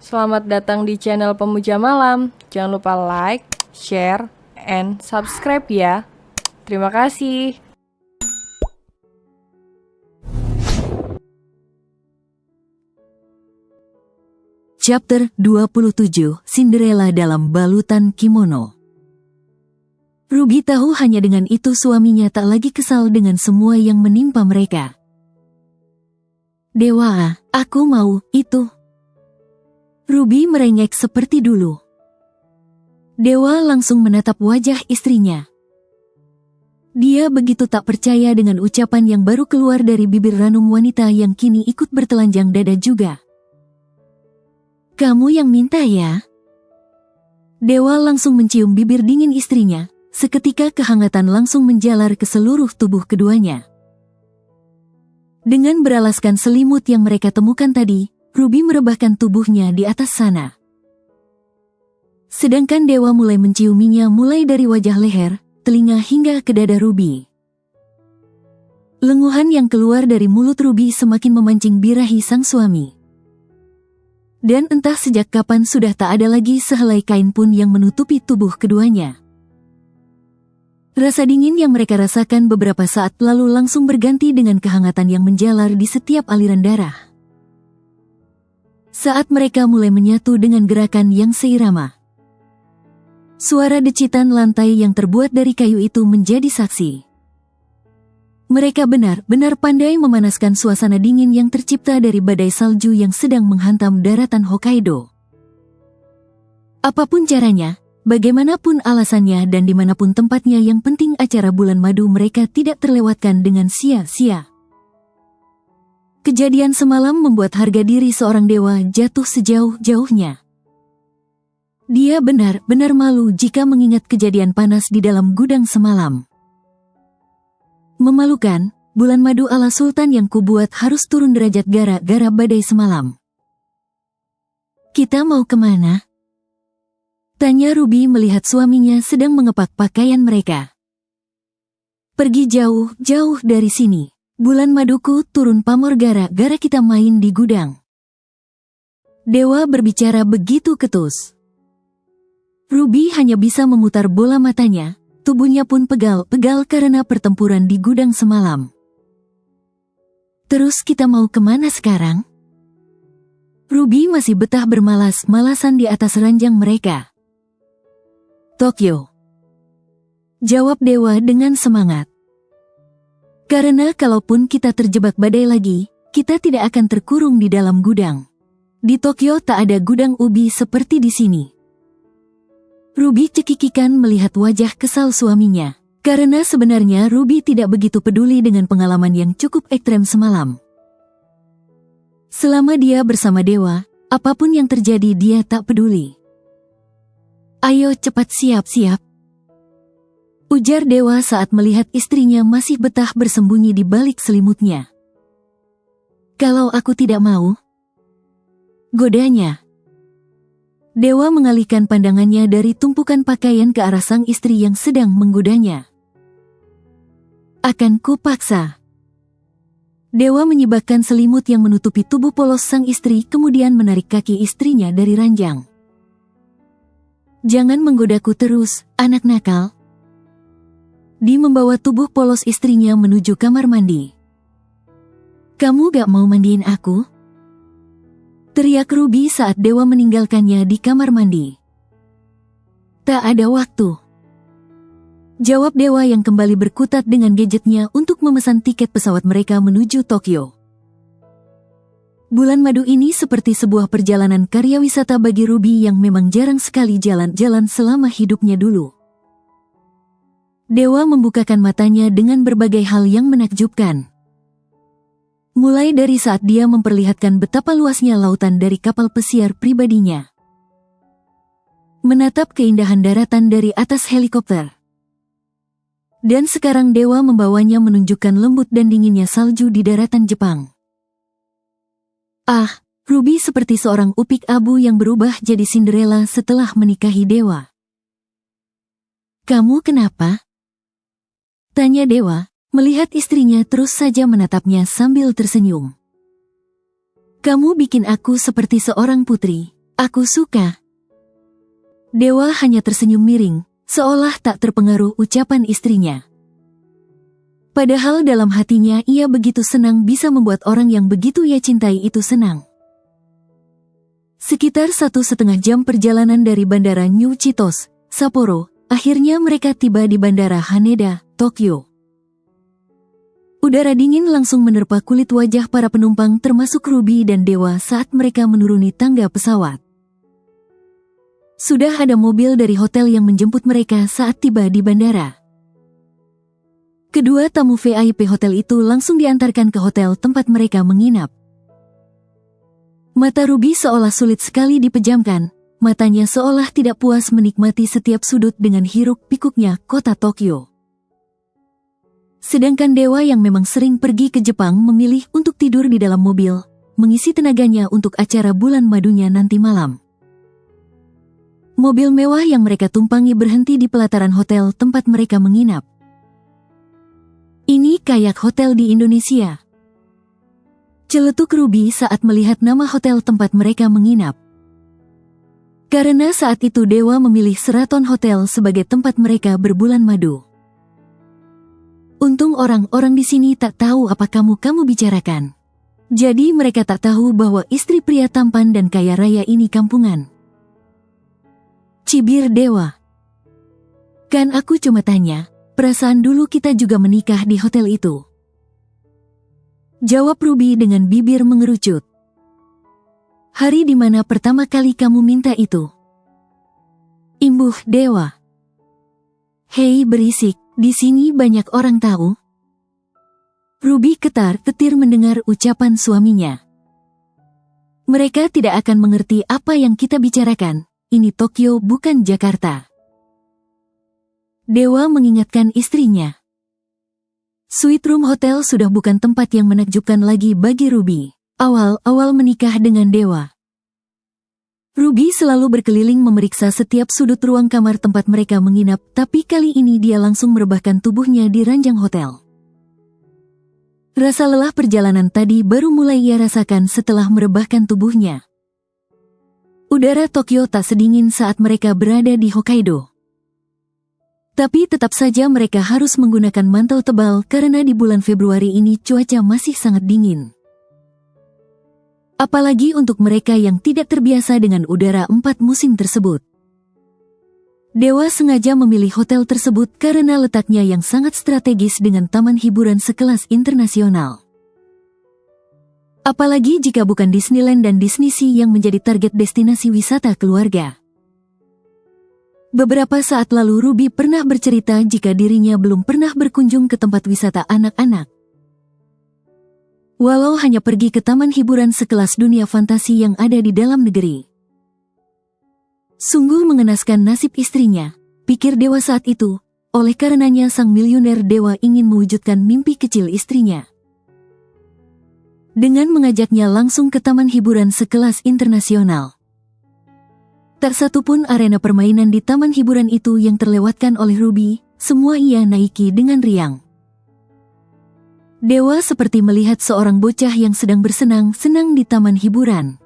Selamat datang di channel Pemuja Malam. Jangan lupa like, share, and subscribe ya. Terima kasih. Chapter 27, Cinderella dalam balutan kimono. Ruby tahu hanya dengan itu suaminya tak lagi kesal dengan semua yang menimpa mereka. Dewa, aku mau itu. Ruby merengek seperti dulu. Dewa langsung menatap wajah istrinya. Dia begitu tak percaya dengan ucapan yang baru keluar dari bibir ranum wanita yang kini ikut bertelanjang dada juga. Kamu yang minta ya? Dewa langsung mencium bibir dingin istrinya, seketika kehangatan langsung menjalar ke seluruh tubuh keduanya. Dengan beralaskan selimut yang mereka temukan tadi, Ruby merebahkan tubuhnya di atas sana. Sedangkan Dewa mulai menciuminya mulai dari wajah leher, telinga hingga ke dada Ruby. Lenguhan yang keluar dari mulut Ruby semakin memancing birahi sang suami. Dan entah sejak kapan sudah tak ada lagi sehelai kain pun yang menutupi tubuh keduanya. Rasa dingin yang mereka rasakan beberapa saat lalu langsung berganti dengan kehangatan yang menjalar di setiap aliran darah. Saat mereka mulai menyatu dengan gerakan yang seirama. Suara decitan lantai yang terbuat dari kayu itu menjadi saksi. Mereka benar-benar pandai memanaskan suasana dingin yang tercipta dari badai salju yang sedang menghantam daratan Hokkaido. Apapun caranya, bagaimanapun alasannya dan dimanapun tempatnya, yang penting acara bulan madu mereka tidak terlewatkan dengan sia-sia. Kejadian semalam membuat harga diri seorang dewa jatuh sejauh-jauhnya. Dia benar-benar malu jika mengingat kejadian panas di dalam gudang semalam. Memalukan, bulan madu ala sultan yang kubuat harus turun derajat gara-gara badai semalam. Kita mau kemana? Tanya Ruby melihat suaminya sedang mengepak pakaian mereka. Pergi jauh-jauh dari sini. Bulan maduku turun pamor gara-gara kita main di gudang. Dewa berbicara begitu ketus. Ruby hanya bisa memutar bola matanya, tubuhnya pun pegal-pegal karena pertempuran di gudang semalam. Terus kita mau kemana sekarang? Ruby masih betah bermalas-malasan di atas ranjang mereka. Tokyo. Jawab Dewa dengan semangat. Karena kalaupun kita terjebak badai lagi, kita tidak akan terkurung di dalam gudang. Di Tokyo tak ada gudang ubi seperti di sini. Ruby cekikikan melihat wajah kesal suaminya. Karena sebenarnya Ruby tidak begitu peduli dengan pengalaman yang cukup ekstrem semalam. Selama dia bersama Dewa, apapun yang terjadi dia tak peduli. Ayo cepat siap-siap. Ujar Dewa saat melihat istrinya masih betah bersembunyi di balik selimutnya. Kalau aku tidak mau? Godanya. Dewa mengalihkan pandangannya dari tumpukan pakaian ke arah sang istri yang sedang menggodanya. Akan kupaksa. Dewa menyibakkan selimut yang menutupi tubuh polos sang istri kemudian menarik kaki istrinya dari ranjang. Jangan menggodaku terus, anak nakal. Dia membawa tubuh polos istrinya menuju kamar mandi. Kamu gak mau mandiin aku? Teriak Ruby saat Dewa meninggalkannya di kamar mandi. Tak ada waktu. Jawab Dewa yang kembali berkutat dengan gadgetnya untuk memesan tiket pesawat mereka menuju Tokyo. Bulan madu ini seperti sebuah perjalanan karya wisata bagi Ruby yang memang jarang sekali jalan-jalan selama hidupnya dulu. Dewa membukakan matanya dengan berbagai hal yang menakjubkan. Mulai dari saat dia memperlihatkan betapa luasnya lautan dari kapal pesiar pribadinya. Menatap keindahan daratan dari atas helikopter. Dan sekarang Dewa membawanya menunjukkan lembut dan dinginnya salju di daratan Jepang. Ah, Ruby seperti seorang upik abu yang berubah jadi Cinderella setelah menikahi Dewa. Kamu kenapa? Tanya Dewa, melihat istrinya terus saja menatapnya sambil tersenyum. Kamu bikin aku seperti seorang putri. Aku suka. Dewa hanya tersenyum miring, seolah tak terpengaruh ucapan istrinya. Padahal dalam hatinya ia begitu senang bisa membuat orang yang begitu ia cintai itu senang. Sekitar 1,5 jam perjalanan dari Bandara New Chitos, Sapporo, akhirnya mereka tiba di Bandara Haneda, Tokyo. Udara dingin langsung menerpa kulit wajah para penumpang termasuk Ruby dan Dewa saat mereka menuruni tangga pesawat. Sudah ada mobil dari hotel yang menjemput mereka saat tiba di bandara. Kedua tamu VIP hotel itu langsung diantarkan ke hotel tempat mereka menginap. Mata Ruby seolah sulit sekali dipejamkan, matanya seolah tidak puas menikmati setiap sudut dengan hiruk-pikuknya kota Tokyo. Sedangkan Dewa yang memang sering pergi ke Jepang memilih untuk tidur di dalam mobil, mengisi tenaganya untuk acara bulan madunya nanti malam. Mobil mewah yang mereka tumpangi berhenti di pelataran hotel tempat mereka menginap. Ini kayak hotel di Indonesia. Celetuk Ruby saat melihat nama hotel tempat mereka menginap. Karena saat itu Dewa memilih Sheraton Hotel sebagai tempat mereka berbulan madu. Untung orang-orang di sini tak tahu apa kamu bicarakan. Jadi mereka tak tahu bahwa istri pria tampan dan kaya raya ini kampungan. Cibir Dewa. Kan aku cuma tanya, perasaan dulu kita juga menikah di hotel itu. Jawab Ruby dengan bibir mengerucut. Hari di mana pertama kali kamu minta itu? Imbuh Dewa. Hei berisik, di sini banyak orang tahu. Ruby ketar-ketir mendengar ucapan suaminya. Mereka tidak akan mengerti apa yang kita bicarakan, ini Tokyo bukan Jakarta. Dewa mengingatkan istrinya. Suite room hotel sudah bukan tempat yang menakjubkan lagi bagi Ruby. Awal-awal menikah dengan Dewa, Ruby selalu berkeliling memeriksa setiap sudut ruang kamar tempat mereka menginap, tapi kali ini dia langsung merebahkan tubuhnya di ranjang hotel. Rasa lelah perjalanan tadi baru mulai ia rasakan setelah merebahkan tubuhnya. Udara Tokyo tak sedingin saat mereka berada di Hokkaido. Tapi tetap saja mereka harus menggunakan mantel tebal karena di bulan Februari ini cuaca masih sangat dingin. Apalagi untuk mereka yang tidak terbiasa dengan udara 4 musim tersebut. Dewa sengaja memilih hotel tersebut karena letaknya yang sangat strategis dengan taman hiburan sekelas internasional. Apalagi jika bukan Disneyland dan Disney Sea yang menjadi target destinasi wisata keluarga. Beberapa saat lalu Ruby pernah bercerita jika dirinya belum pernah berkunjung ke tempat wisata anak-anak. Walau hanya pergi ke taman hiburan sekelas dunia fantasi yang ada di dalam negeri. Sungguh mengenaskan nasib istrinya, pikir Dewa saat itu, oleh karenanya sang miliuner Dewa ingin mewujudkan mimpi kecil istrinya. Dengan mengajaknya langsung ke taman hiburan sekelas internasional. Tak satu pun arena permainan di taman hiburan itu yang terlewatkan oleh Ruby, semua ia naiki dengan riang. Dewa seperti melihat seorang bocah yang sedang bersenang-senang di taman hiburan.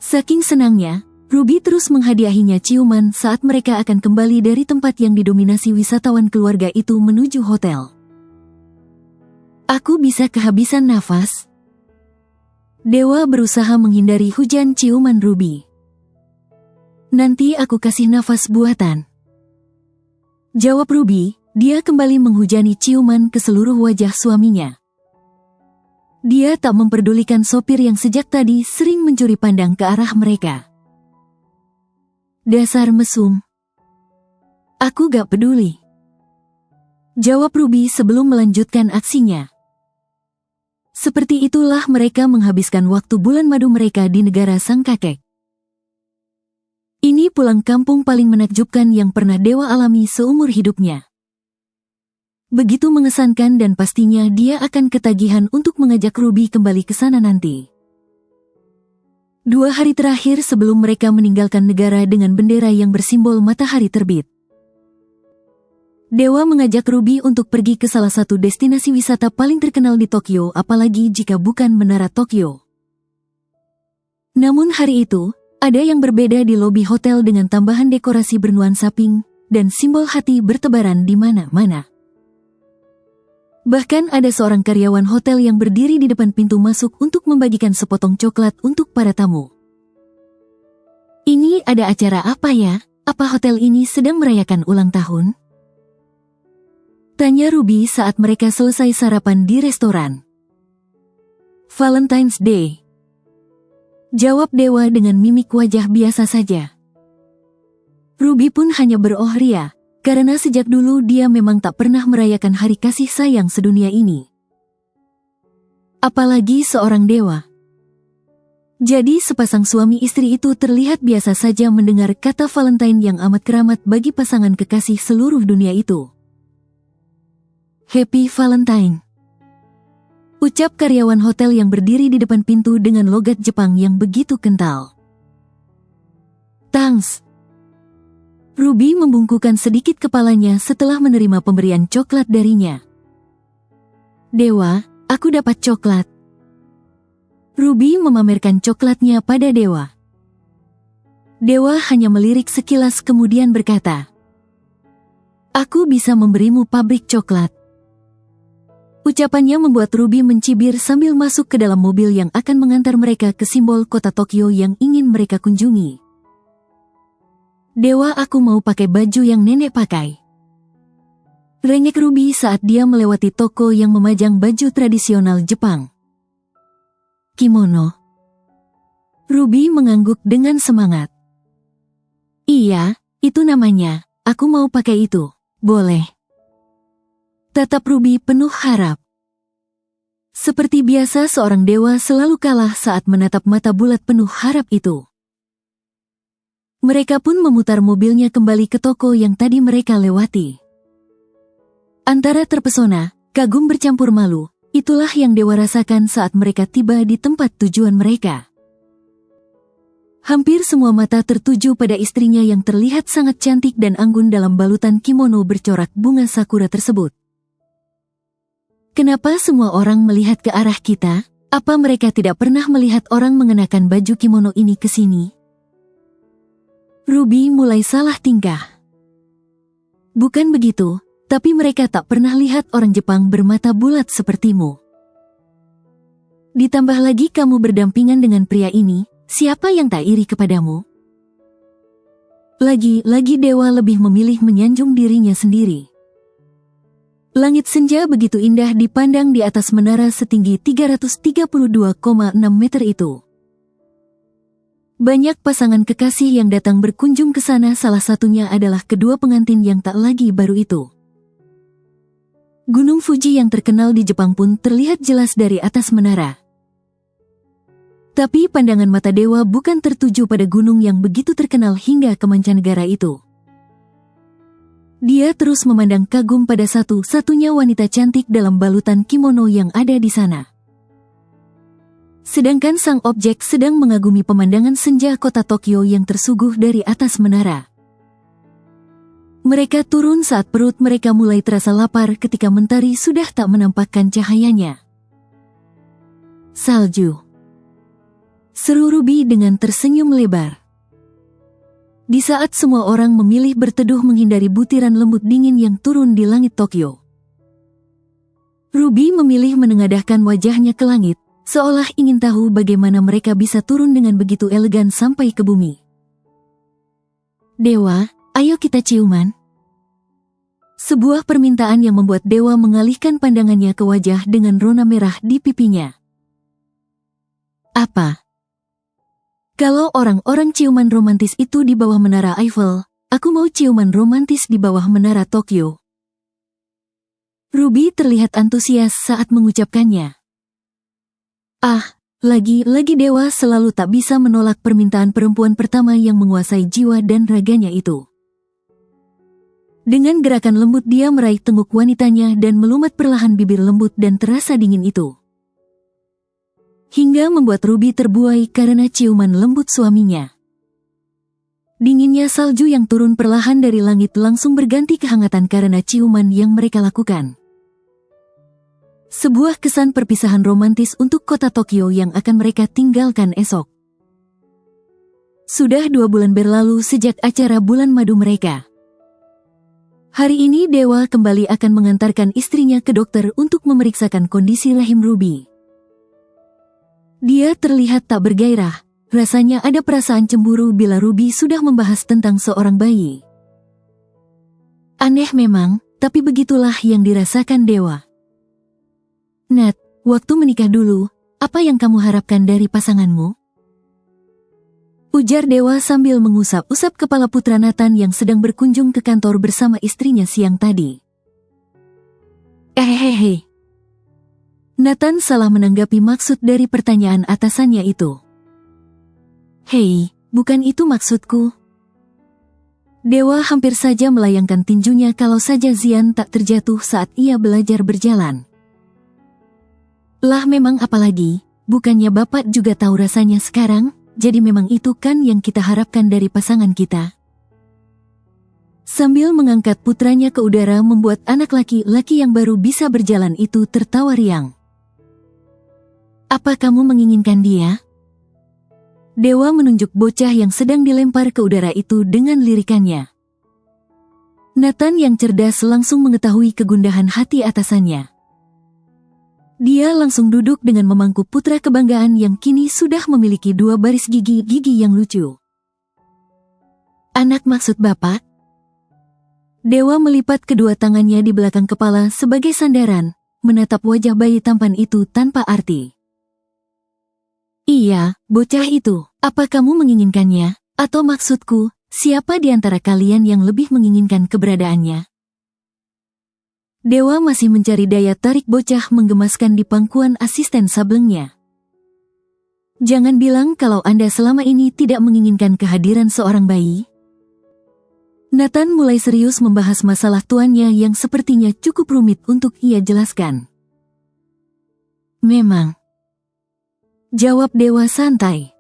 Saking senangnya, Ruby terus menghadiahinya ciuman saat mereka akan kembali dari tempat yang didominasi wisatawan keluarga itu menuju hotel. Aku bisa kehabisan nafas. Dewa berusaha menghindari hujan ciuman Ruby. Nanti aku kasih nafas buatan. Jawab Ruby. Dia kembali menghujani ciuman ke seluruh wajah suaminya. Dia tak memperdulikan sopir yang sejak tadi sering mencuri pandang ke arah mereka. Dasar mesum. Aku gak peduli. Jawab Ruby sebelum melanjutkan aksinya. Seperti itulah mereka menghabiskan waktu bulan madu mereka di negara sang kakek. Ini pulang kampung paling menakjubkan yang pernah Dewa alami seumur hidupnya. Begitu mengesankan dan pastinya dia akan ketagihan untuk mengajak Ruby kembali ke sana nanti. 2 hari terakhir sebelum mereka meninggalkan negara dengan bendera yang bersimbol matahari terbit. Dewa mengajak Ruby untuk pergi ke salah satu destinasi wisata paling terkenal di Tokyo, apalagi jika bukan Menara Tokyo. Namun hari itu, ada yang berbeda di lobi hotel dengan tambahan dekorasi bernuansa pink dan simbol hati bertebaran di mana-mana. Bahkan ada seorang karyawan hotel yang berdiri di depan pintu masuk untuk membagikan sepotong coklat untuk para tamu. Ini ada acara apa ya? Apa hotel ini sedang merayakan ulang tahun? Tanya Ruby saat mereka selesai sarapan di restoran. Valentine's Day. Jawab Dewa dengan mimik wajah biasa saja. Ruby pun hanya beroh ria. Karena sejak dulu dia memang tak pernah merayakan hari kasih sayang sedunia ini. Apalagi seorang dewa. Jadi sepasang suami istri itu terlihat biasa saja mendengar kata Valentine yang amat keramat bagi pasangan kekasih seluruh dunia itu. Happy Valentine. Ucap karyawan hotel yang berdiri di depan pintu dengan logat Jepang yang begitu kental. Thanks. Ruby membungkukkan sedikit kepalanya setelah menerima pemberian coklat darinya. Dewa, aku dapat coklat. Ruby memamerkan coklatnya pada Dewa. Dewa hanya melirik sekilas kemudian berkata, "Aku bisa memberimu pabrik coklat." Ucapannya membuat Ruby mencibir sambil masuk ke dalam mobil yang akan mengantar mereka ke simbol kota Tokyo yang ingin mereka kunjungi. Dewa, aku mau pakai baju yang nenek pakai. Rengek Ruby saat dia melewati toko yang memajang baju tradisional Jepang. Kimono. Ruby mengangguk dengan semangat. Iya, itu namanya. Aku mau pakai itu. Boleh. Tatap Ruby penuh harap. Seperti biasa seorang dewa selalu kalah saat menatap mata bulat penuh harap itu. Mereka pun memutar mobilnya kembali ke toko yang tadi mereka lewati. Antara terpesona, kagum bercampur malu, itulah yang Dewa rasakan saat mereka tiba di tempat tujuan mereka. Hampir semua mata tertuju pada istrinya yang terlihat sangat cantik dan anggun dalam balutan kimono bercorak bunga sakura tersebut. Kenapa semua orang melihat ke arah kita? Apa mereka tidak pernah melihat orang mengenakan baju kimono ini ke sini? Ruby mulai salah tingkah. Bukan begitu, tapi mereka tak pernah lihat orang Jepang bermata bulat sepertimu. Ditambah lagi kamu berdampingan dengan pria ini, siapa yang tak iri kepadamu? Lagi-lagi Dewa lebih memilih menyanjung dirinya sendiri. Langit senja begitu indah dipandang di atas menara setinggi 332,6 meter itu. Banyak pasangan kekasih yang datang berkunjung ke sana, salah satunya adalah kedua pengantin yang tak lagi baru itu. Gunung Fuji yang terkenal di Jepang pun terlihat jelas dari atas menara. Tapi pandangan mata Dewa bukan tertuju pada gunung yang begitu terkenal hingga ke mancanegara itu. Dia terus memandang kagum pada satu-satunya wanita cantik dalam balutan kimono yang ada di sana. Sedangkan sang objek sedang mengagumi pemandangan senja kota Tokyo yang tersuguh dari atas menara. Mereka turun saat perut mereka mulai terasa lapar ketika mentari sudah tak menampakkan cahayanya. Salju. Seru Ruby dengan tersenyum lebar. Di saat semua orang memilih berteduh menghindari butiran lembut dingin yang turun di langit Tokyo, Ruby memilih menengadahkan wajahnya ke langit, seolah ingin tahu bagaimana mereka bisa turun dengan begitu elegan sampai ke bumi. Dewa, ayo kita ciuman. Sebuah permintaan yang membuat Dewa mengalihkan pandangannya ke wajah dengan rona merah di pipinya. Apa? Kalau orang-orang ciuman romantis itu di bawah menara Eiffel, aku mau ciuman romantis di bawah menara Tokyo. Ruby terlihat antusias saat mengucapkannya. Lagi-lagi Dewa selalu tak bisa menolak permintaan perempuan pertama yang menguasai jiwa dan raganya itu. Dengan gerakan lembut dia meraih tengkuk wanitanya dan melumat perlahan bibir lembut dan terasa dingin itu. Hingga membuat Ruby terbuai karena ciuman lembut suaminya. Dinginnya salju yang turun perlahan dari langit langsung berganti kehangatan karena ciuman yang mereka lakukan. Sebuah kesan perpisahan romantis untuk kota Tokyo yang akan mereka tinggalkan esok. Sudah 2 bulan berlalu sejak acara bulan madu mereka. Hari ini Dewa kembali akan mengantarkan istrinya ke dokter untuk memeriksakan kondisi rahim Ruby. Dia terlihat tak bergairah, rasanya ada perasaan cemburu bila Ruby sudah membahas tentang seorang bayi. Aneh memang, tapi begitulah yang dirasakan Dewa. Nat, waktu menikah dulu, apa yang kamu harapkan dari pasanganmu? Ujar Dewa sambil mengusap-usap kepala putra Nathan yang sedang berkunjung ke kantor bersama istrinya siang tadi. Hehehe. Nathan salah menanggapi maksud dari pertanyaan atasannya itu. Hei, bukan itu maksudku. Dewa hampir saja melayangkan tinjunya kalau saja Zian tak terjatuh saat ia belajar berjalan. Lah memang apalagi, bukannya Bapak juga tahu rasanya sekarang? Jadi memang itu kan yang kita harapkan dari pasangan kita. Sambil mengangkat putranya ke udara membuat anak laki-laki yang baru bisa berjalan itu tertawa riang. Apa kamu menginginkan dia? Dewa menunjuk bocah yang sedang dilempar ke udara itu dengan lirikannya. Nathan yang cerdas langsung mengetahui kegundahan hati atasannya. Dia langsung duduk dengan memangku putra kebanggaan yang kini sudah memiliki 2 baris gigi-gigi yang lucu. Anak maksud Bapak? Dewa melipat kedua tangannya di belakang kepala sebagai sandaran, menatap wajah bayi tampan itu tanpa arti. Iya, bocah itu, apa kamu menginginkannya? Atau maksudku, siapa di antara kalian yang lebih menginginkan keberadaannya? Dewa masih mencari daya tarik bocah menggemaskan di pangkuan asisten sablengnya. Jangan bilang kalau Anda selama ini tidak menginginkan kehadiran seorang bayi. Nathan mulai serius membahas masalah tuannya yang sepertinya cukup rumit untuk ia jelaskan. Memang. Jawab Dewa santai.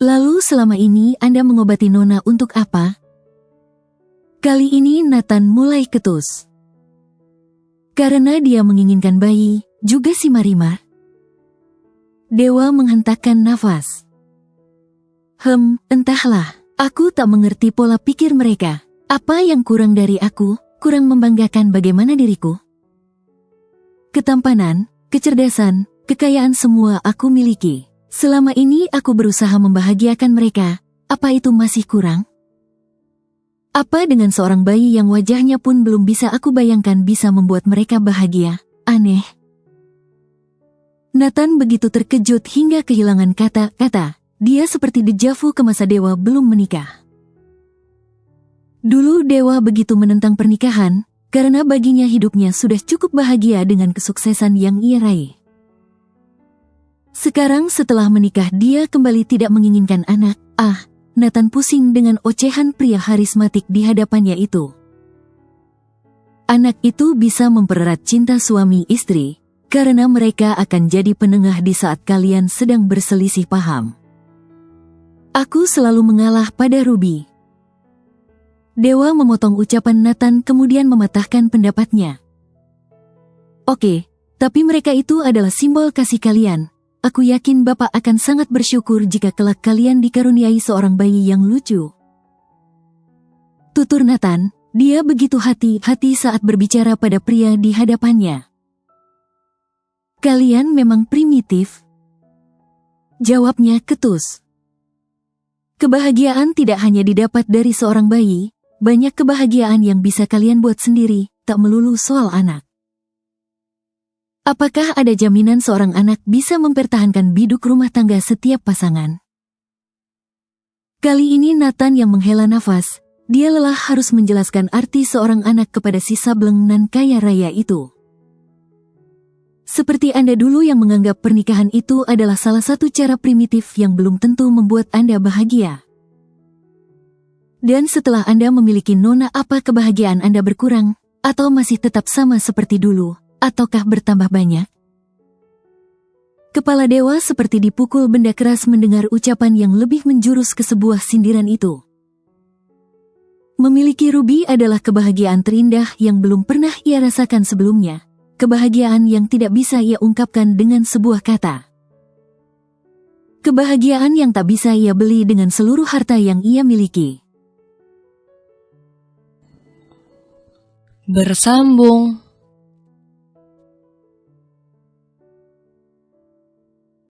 Lalu selama ini Anda mengobati Nona untuk apa? Kali ini Nathan mulai ketus. Karena dia menginginkan bayi, juga si Marimar. Dewa menghentakkan nafas. Entahlah, aku tak mengerti pola pikir mereka. Apa yang kurang dari aku, kurang membanggakan bagaimana diriku? Ketampanan, kecerdasan, kekayaan semua aku miliki. Selama ini aku berusaha membahagiakan mereka, apa itu masih kurang? Apa dengan seorang bayi yang wajahnya pun belum bisa aku bayangkan bisa membuat mereka bahagia? Aneh. Nathan begitu terkejut hingga kehilangan kata-kata. Dia seperti dejavu ke masa Dewa belum menikah. Dulu Dewa begitu menentang pernikahan, karena baginya hidupnya sudah cukup bahagia dengan kesuksesan yang ia raih. Sekarang setelah menikah dia kembali tidak menginginkan anak. Nathan pusing dengan ocehan pria harismatik di hadapannya itu. Anak itu bisa mempererat cinta suami istri, karena mereka akan jadi penengah di saat kalian sedang berselisih paham. Aku selalu mengalah pada Ruby. Dewa memotong ucapan Nathan kemudian mematahkan pendapatnya. Oke, tapi mereka itu adalah simbol kasih kalian. Aku yakin Bapak akan sangat bersyukur jika kelak kalian dikaruniai seorang bayi yang lucu. Tutur Nathan, dia begitu hati-hati saat berbicara pada pria di hadapannya. Kalian memang primitif. Jawabnya ketus. Kebahagiaan tidak hanya didapat dari seorang bayi, banyak kebahagiaan yang bisa kalian buat sendiri, tak melulu soal anak. Apakah ada jaminan seorang anak bisa mempertahankan biduk rumah tangga setiap pasangan? Kali ini Nathan yang menghela nafas, dia lelah harus menjelaskan arti seorang anak kepada si sableng nan kaya raya itu. Seperti Anda dulu yang menganggap pernikahan itu adalah salah satu cara primitif yang belum tentu membuat Anda bahagia. Dan setelah Anda memiliki Nona, apa kebahagiaan Anda berkurang? Atau masih tetap sama seperti dulu? Ataukah bertambah banyak? Kepala Dewa seperti dipukul benda keras mendengar ucapan yang lebih menjurus ke sebuah sindiran itu. Memiliki Ruby adalah kebahagiaan terindah yang belum pernah ia rasakan sebelumnya. Kebahagiaan yang tidak bisa ia ungkapkan dengan sebuah kata. Kebahagiaan yang tak bisa ia beli dengan seluruh harta yang ia miliki. Bersambung.